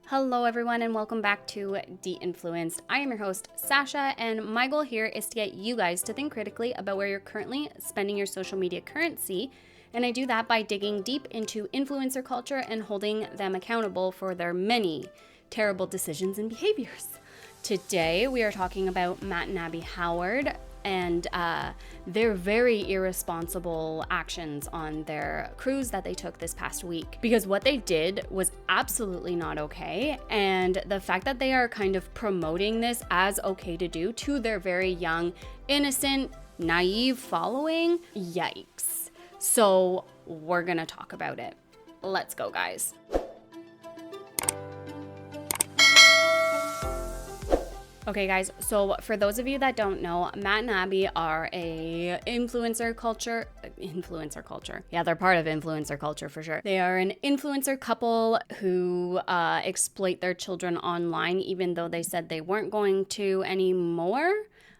Hello everyone and welcome back to De-Influenced. I am your host, Sasha, and my goal here is to get you guys to think critically about where you're currently spending your social media currency, and I do that by digging deep into influencer culture and holding them accountable for their many terrible decisions and behaviors. Today we are talking about Matt and Abby Howard and their very irresponsible actions on their cruise that they took this past week. Because what they did was absolutely not okay, and the fact that they are kind of promoting this as okay to do to their very young, innocent, naive following, yikes. So we're gonna talk about it. Let's go, guys. Okay guys, so for those of you that don't know, Matt and Abby are a influencer culture. Yeah, they're part of influencer culture for sure. They are an influencer couple who exploit their children online, even though they said they weren't going to anymore,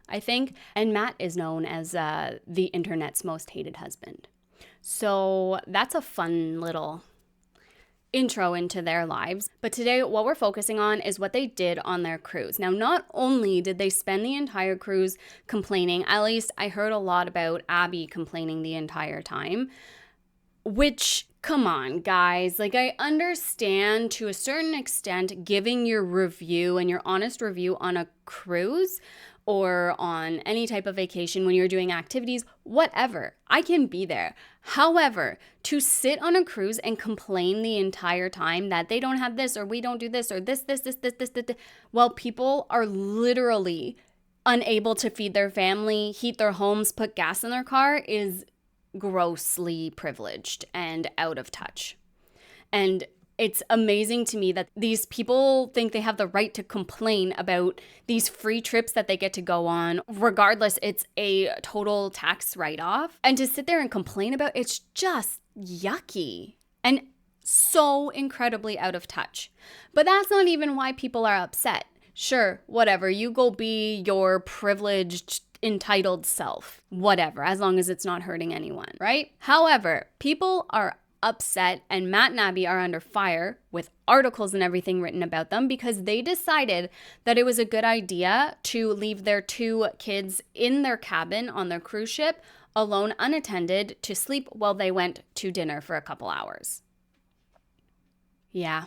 I think. And Matt is known as the internet's most hated husband. So that's a fun little intro into their lives. But today what we're focusing on is what they did on their cruise. Now, not only did they spend the entire cruise complaining, at least I heard a lot about Abby complaining the entire time, which, come on guys, like I understand to a certain extent giving your review and your honest review on a cruise or on any type of vacation when you're doing activities, whatever, I can be there. However, to sit on a cruise and complain the entire time that they don't have this or we don't do this or this, while people are literally unable to feed their family, heat their homes, put gas in their car is grossly privileged and out of touch. And it's amazing to me that these people think they have the right to complain about these free trips that they get to go on. Regardless, it's a total tax write-off. And to sit there and complain about it's just yucky and so incredibly out of touch. But that's not even why people are upset. Sure, whatever, you go be your privileged, entitled self. Whatever, as long as it's not hurting anyone, right? However, people are upset, and Matt and Abby are under fire with articles and everything written about them because they decided that it was a good idea to leave their two kids in their cabin on their cruise ship alone, unattended, to sleep while they went to dinner for a couple hours. Yeah,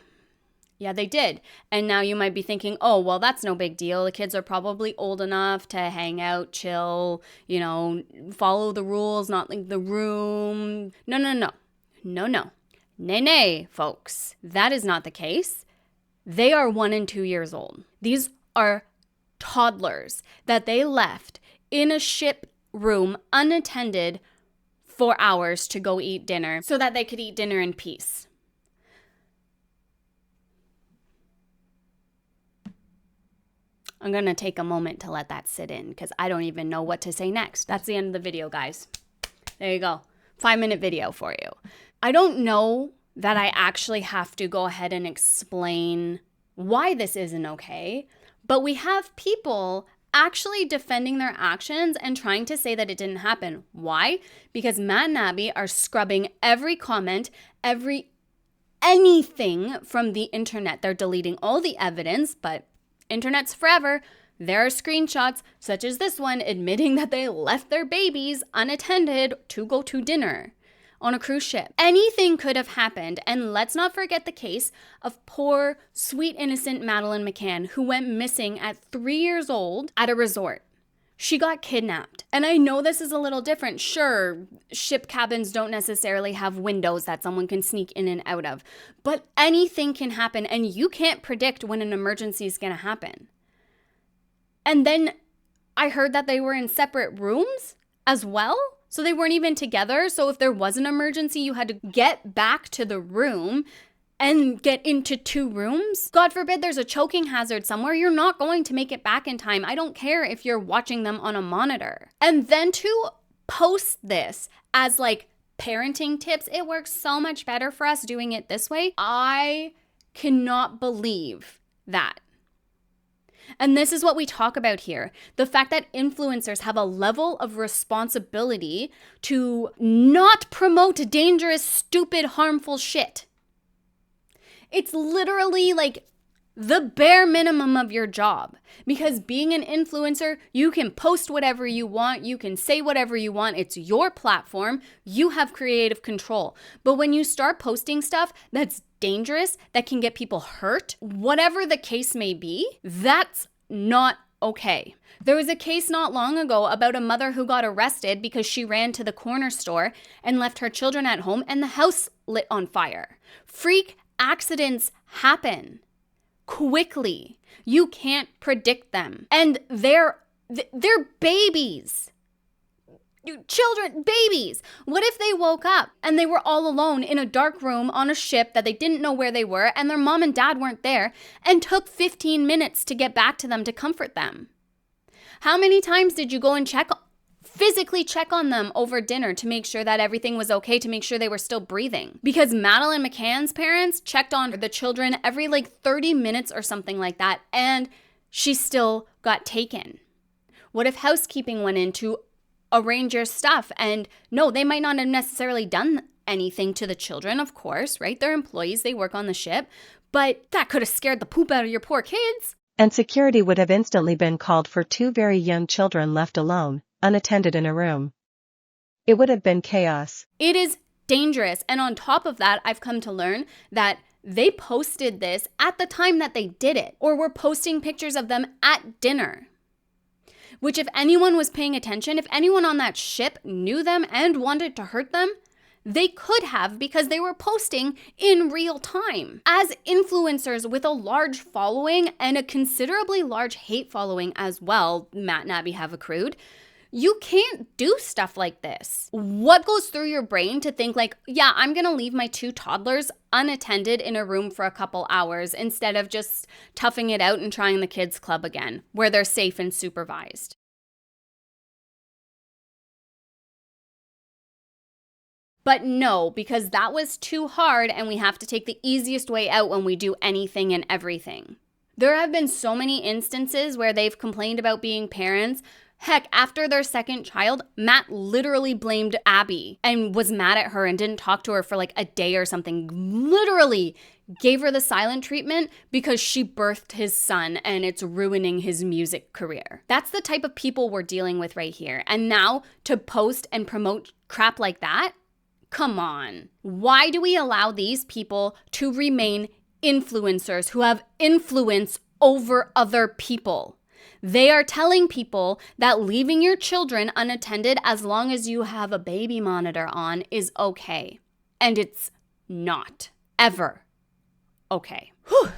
they did. And now you might be thinking, oh, well, that's no big deal. The kids are probably old enough to hang out, chill, follow the rules, not leave the room. No, folks. That is not the case. They are 1 and 2 years old. These are toddlers that they left in a ship room unattended for hours to go eat dinner so that they could eat dinner in peace. I'm going to take a moment to let that sit in because I don't even know what to say next. That's the end of the video, guys. There you go. 5-minute video for you. I don't know that I actually have to go ahead and explain why this isn't okay, but we have people actually defending their actions and trying to say that it didn't happen. Why? Because Matt and Abby are scrubbing every comment, anything from the internet. They're deleting all the evidence, but internet's forever. There are screenshots, such as this one, admitting that they left their babies unattended to go to dinner on a cruise ship. Anything could have happened, and let's not forget the case of poor, sweet, innocent Meline McCann, who went missing at 3 years old at a resort. She got kidnapped. And I know this is a little different. Sure, ship cabins don't necessarily have windows that someone can sneak in and out of, but anything can happen, and you can't predict when an emergency is going to happen. And then I heard that they were in separate rooms as well. So they weren't even together. So if there was an emergency, you had to get back to the room and get into 2 rooms. God forbid there's a choking hazard somewhere. You're not going to make it back in time. I don't care if you're watching them on a monitor. And then to post this as like parenting tips, it works so much better for us doing it this way. I cannot believe that. And this is what we talk about here. The fact that influencers have a level of responsibility to not promote dangerous, stupid, harmful shit. It's literally like the bare minimum of your job. Because being an influencer, you can post whatever you want, you can say whatever you want, it's your platform, you have creative control. But when you start posting stuff that's dangerous, that can get people hurt, whatever the case may be, that's not okay. There was a case not long ago about a mother who got arrested because she ran to the corner store and left her children at home and the house lit on fire. Freak accidents happen quickly. You can't predict them. And they're babies. Children, babies. What if they woke up and they were all alone in a dark room on a ship that they didn't know where they were and their mom and dad weren't there and took 15 minutes to get back to them to comfort them? How many times did you go and physically check on them over dinner to make sure that everything was okay, to make sure they were still breathing? Because Meline McCann's parents checked on the children every 30 minutes or something like that, and she still got taken. What if housekeeping went in to arrange your stuff? And no, they might not have necessarily done anything to the children, of course, right? They're employees, they work on the ship, but that could have scared the poop out of your poor kids. And security would have instantly been called for 2 very young children left alone, unattended in a room. It would have been chaos. It is dangerous. And on top of that, I've come to learn that they posted this at the time that they did it, or were posting pictures of them at dinner. Which, if anyone was paying attention, if anyone on that ship knew them and wanted to hurt them, they could have, because they were posting in real time. As influencers with a large following and a considerably large hate following as well, Matt and Abby have accrued, you can't do stuff like this. What goes through your brain to think yeah, I'm gonna leave my 2 toddlers unattended in a room for a couple hours instead of just toughing it out and trying the kids club again, where they're safe and supervised? But no, because that was too hard and we have to take the easiest way out when we do anything and everything. There have been so many instances where they've complained about being parents. Heck, after their second child, Matt literally blamed Abby and was mad at her and didn't talk to her for a day or something. Literally gave her the silent treatment because she birthed his son and it's ruining his music career. That's the type of people we're dealing with right here. And now to post and promote crap like that? Come on. Why do we allow these people to remain influencers who have influence over other people? They are telling people that leaving your children unattended as long as you have a baby monitor on is okay. And it's not. Ever. Okay. Whew.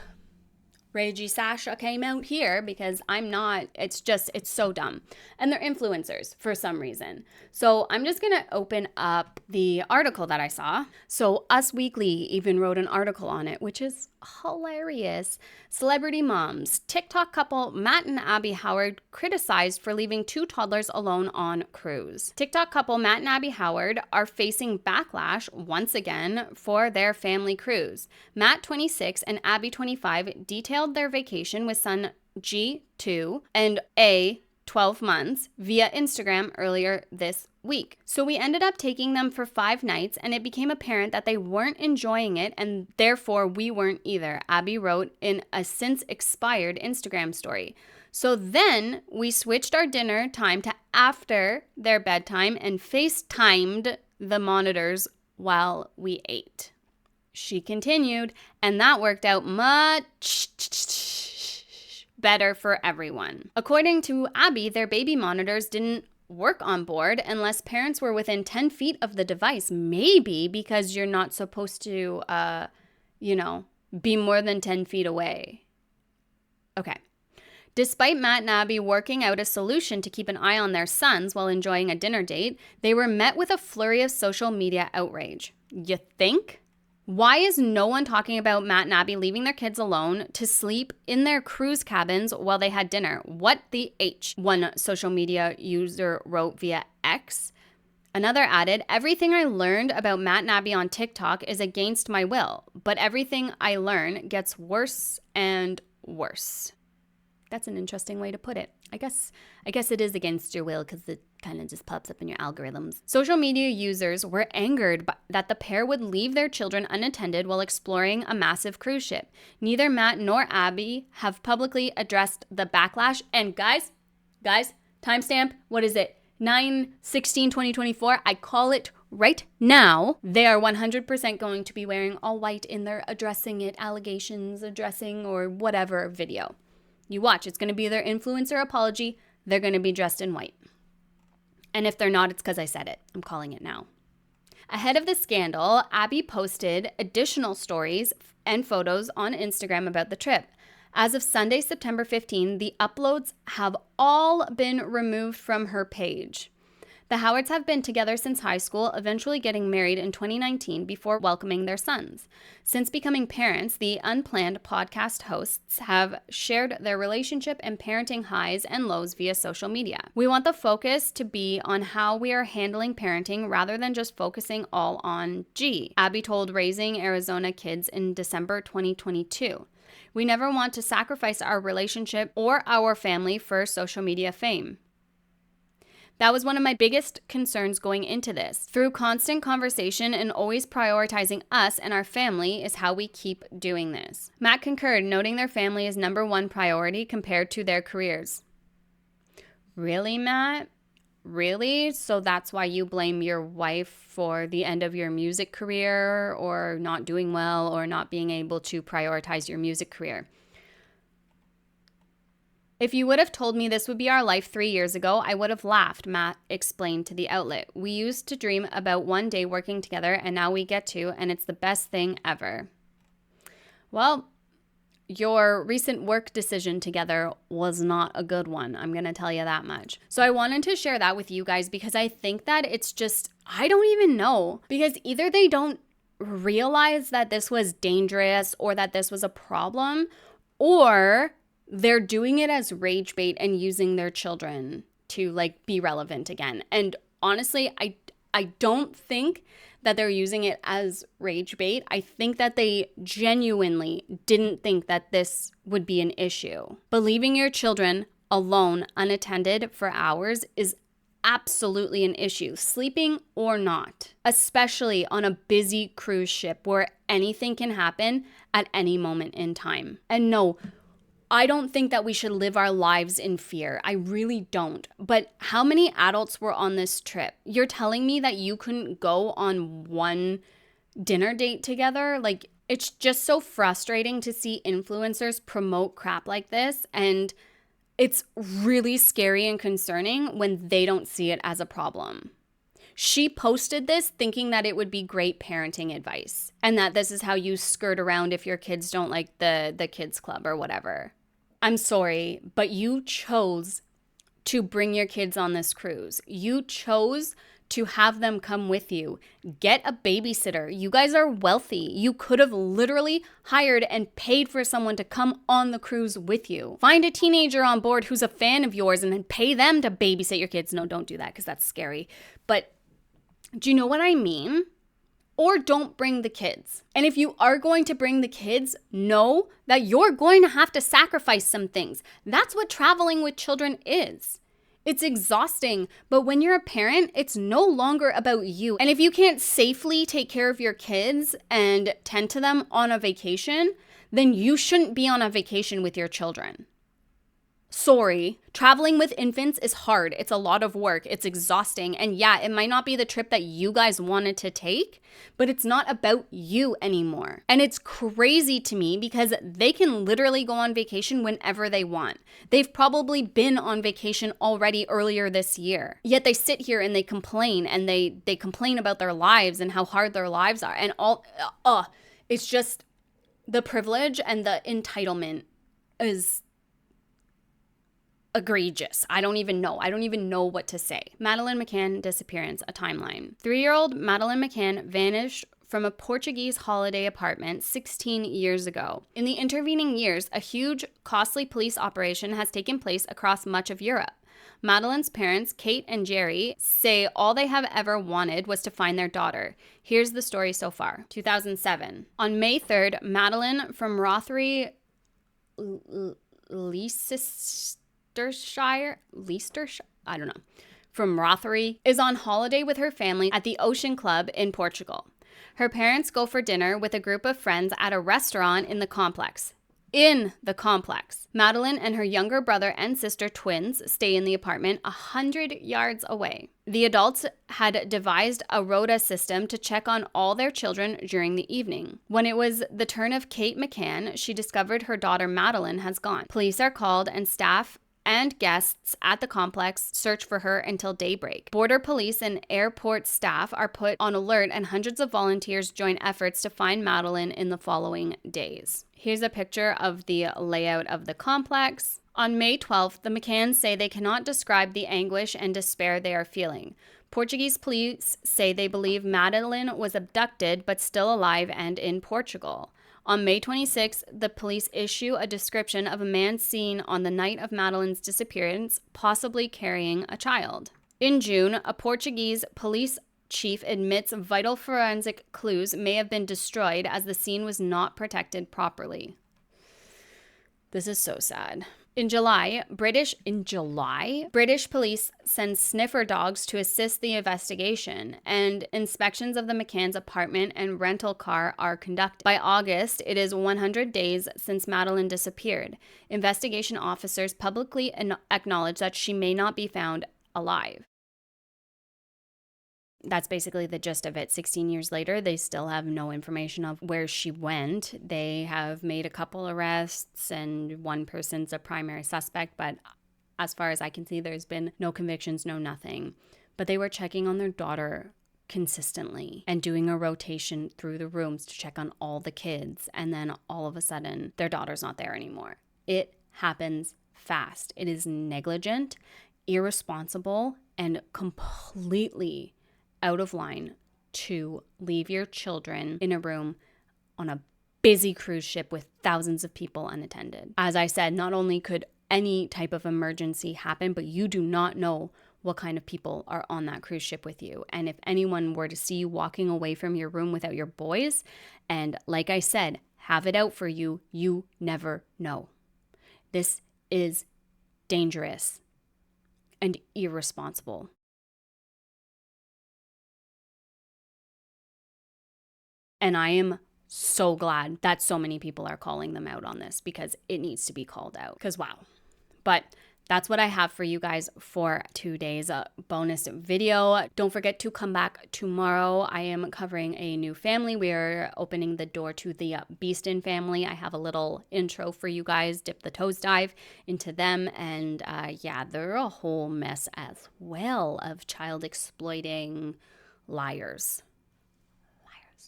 Ragey Sasha came out here because I'm not, it's so dumb. And they're influencers for some reason. So I'm just going to open up the article that I saw. So Us Weekly even wrote an article on it, which is hilarious. Celebrity moms. TikTok couple Matt and Abby Howard criticized for leaving 2 toddlers alone on cruise. TikTok couple Matt and Abby Howard are facing backlash once again for their family cruise. Matt, 26, and Abby, 25, detailed their vacation with son G2 and A, 12 months, via Instagram earlier this week. So we ended up taking them for 5 nights, and it became apparent that they weren't enjoying it, and therefore we weren't either, Abby wrote in a since expired Instagram story. So then we switched our dinner time to after their bedtime and FaceTimed the monitors while we ate. She continued, and that worked out much better for everyone. According to Abby, their baby monitors didn't work on board unless parents were within 10 feet of the device. Maybe because you're not supposed to, be more than 10 feet away. Okay. Despite Matt and Abby working out a solution to keep an eye on their sons while enjoying a dinner date, they were met with a flurry of social media outrage. You think? Why is no one talking about Matt and Abby leaving their kids alone to sleep in their cruise cabins while they had dinner? What the H? One social media user wrote via X. Another added, everything I learned about Matt and Abby on TikTok is against my will, but everything I learn gets worse and worse. That's an interesting way to put it. I guess it is against your will because it kind of just pops up in your algorithms. Social media users were angered that the pair would leave their children unattended while exploring a massive cruise ship. Neither Matt nor Abby have publicly addressed the backlash. And guys, timestamp, what is it? 9/16/2024. I call it right now. They are 100% going to be wearing all white in their addressing it, allegations, addressing, or whatever video. You watch, it's going to be their influencer apology. They're going to be dressed in white. And if they're not, it's because I said it. I'm calling it now. Ahead of the scandal, Abby posted additional stories and photos on Instagram about the trip. As of Sunday, September 15, the uploads have all been removed from her page. The Howards have been together since high school, eventually getting married in 2019 before welcoming their sons. Since becoming parents, the Unplanned podcast hosts have shared their relationship and parenting highs and lows via social media. We want the focus to be on how we are handling parenting rather than just focusing all on G, Abby told Raising Arizona Kids in December 2022. We never want to sacrifice our relationship or our family for social media fame. That was one of my biggest concerns going into this. Through constant conversation and always prioritizing us and our family is how we keep doing this. Matt concurred, noting their family is number one priority compared to their careers. Really, Matt? Really? So that's why you blame your wife for the end of your music career or not doing well or not being able to prioritize your music career? If you would have told me this would be our life 3 years ago, I would have laughed, Matt explained to the outlet. We used to dream about one day working together, and now we get to, and it's the best thing ever. Well, your recent work decision together was not a good one. I'm going to tell you that much. So I wanted to share that with you guys because I think that it's just, I don't even know. Because either they don't realize that this was dangerous or that this was a problem, or they're doing it as rage bait and using their children to like be relevant again. And honestly, I don't think that they're using it as rage bait. I think that they genuinely didn't think that this would be an issue. But leaving your children alone, unattended for hours is absolutely an issue, sleeping or not, especially on a busy cruise ship where anything can happen at any moment in time. And no, I don't think that we should live our lives in fear. I really don't. But how many adults were on this trip? You're telling me that you couldn't go on one dinner date together? Like, it's just so frustrating to see influencers promote crap like this. And it's really scary and concerning when they don't see it as a problem. She posted this thinking that it would be great parenting advice and that this is how you skirt around if your kids don't like the kids club or whatever. I'm sorry, but you chose to bring your kids on this cruise. You chose to have them come with you. Get a babysitter. You guys are wealthy. You could have literally hired and paid for someone to come on the cruise with you. Find a teenager on board who's a fan of yours and then pay them to babysit your kids. No, don't do that because that's scary. But do you know what I mean? Or don't bring the kids. And if you are going to bring the kids, know that you're going to have to sacrifice some things. That's what traveling with children is. It's exhausting, but when you're a parent, it's no longer about you. And if you can't safely take care of your kids and tend to them on a vacation, then you shouldn't be on a vacation with your children. Sorry, traveling with infants is hard. It's a lot of work. It's exhausting. And yeah, it might not be the trip that you guys wanted to take, but it's not about you anymore. And it's crazy to me because they can literally go on vacation whenever they want. They've probably been on vacation already earlier this year. Yet they sit here and they complain and they complain about their lives and how hard their lives are. And it's just the privilege and the entitlement is egregious. I don't even know what to say. Meline McCann disappearance, a timeline. 3-year-old Meline McCann vanished from a Portuguese holiday apartment 16 years ago. In the intervening years, a huge, costly police operation has taken place across much of Europe. Madeline's parents, Kate and Jerry, say all they have ever wanted was to find their daughter. Here's the story so far. 2007. On May 3rd, Meline from Rothery, Leicestershire, I don't know, from Rothery, is on holiday with her family at the Ocean Club in Portugal. Her parents go for dinner with a group of friends at a restaurant in the complex. Madeline and her younger brother and sister, twins, stay in the apartment 100 yards away. The adults had devised a rota system to check on all their children during the evening. When it was the turn of Kate McCann, she discovered her daughter Madeline has gone. Police are called and staff and guests at the complex search for her until daybreak. Border police and airport staff are put on alert, and hundreds of volunteers join efforts to find Madeline in the following days. Here's a picture of the layout of the complex. On May 12th, the McCanns say they cannot describe the anguish and despair they are feeling. Portuguese police say they believe Madeline was abducted but still alive and in Portugal. On May 26th, the police issue a description of a man seen on the night of Madeline's disappearance, possibly carrying a child. In June, a Portuguese police chief admits vital forensic clues may have been destroyed as the scene was not protected properly. This is so sad. In July, British police send sniffer dogs to assist the investigation, and inspections of the McCann's apartment and rental car are conducted. By August, it is 100 days since Madeline disappeared. Investigation officers publicly acknowledge that she may not be found alive. That's basically the gist of it. 16 years later, they still have no information of where she went. They have made a couple arrests and one person's a primary suspect, but as far as I can see, there's been no convictions, no nothing. But they were checking on their daughter consistently and doing a rotation through the rooms to check on all the kids. And then all of a sudden, their daughter's not there anymore. It happens fast. It is negligent, irresponsible, and completely out of line to leave your children in a room on a busy cruise ship with thousands of people unattended. As I said, not only could any type of emergency happen, but you do not know what kind of people are on that cruise ship with you. And if anyone were to see you walking away from your room without your boys, and like I said, have it out for you, you never know. This is dangerous and irresponsible. And I am so glad that so many people are calling them out on this, because it needs to be called out. Because wow. But that's what I have for you guys for today's bonus video. Don't forget to come back tomorrow. I am covering a new family. We are opening the door to the Beeston family. I have a little intro for you guys, dip the toes dive into them. And yeah, they're a whole mess as well of child exploiting liars.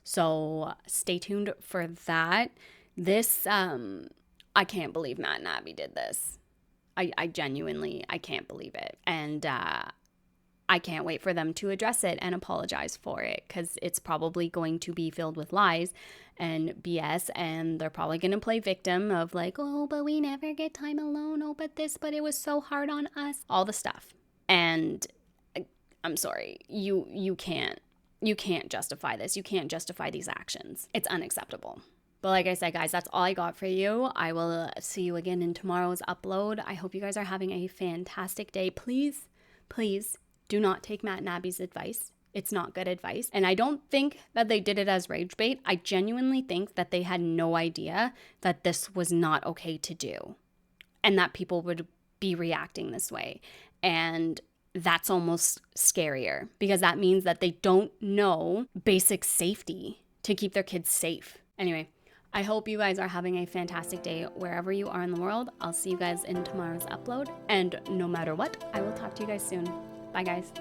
So stay tuned for that. This, I can't believe Matt and Abby did this. I genuinely, I can't believe it. And I can't wait for them to address it and apologize for it, because it's probably going to be filled with lies and BS, and they're probably going to play victim of like, oh, but we never get time alone. Oh, but this, but it was so hard on us. All the stuff. And I'm sorry, you can't justify this. You can't justify these actions. It's unacceptable. But like I said, guys, that's all I got for you. I will see you again in tomorrow's upload. I hope you guys are having a fantastic day. Please, please do not take Matt and Abby's advice. It's not good advice. And I don't think that they did it as rage bait. I genuinely think that they had no idea that this was not okay to do and that people would be reacting this way. And that's almost scarier, because that means that they don't know basic safety to keep their kids safe. Anyway, I hope you guys are having a fantastic day wherever you are in the world. I'll see you guys in tomorrow's upload. And no matter what, I will talk to you guys soon. Bye, guys.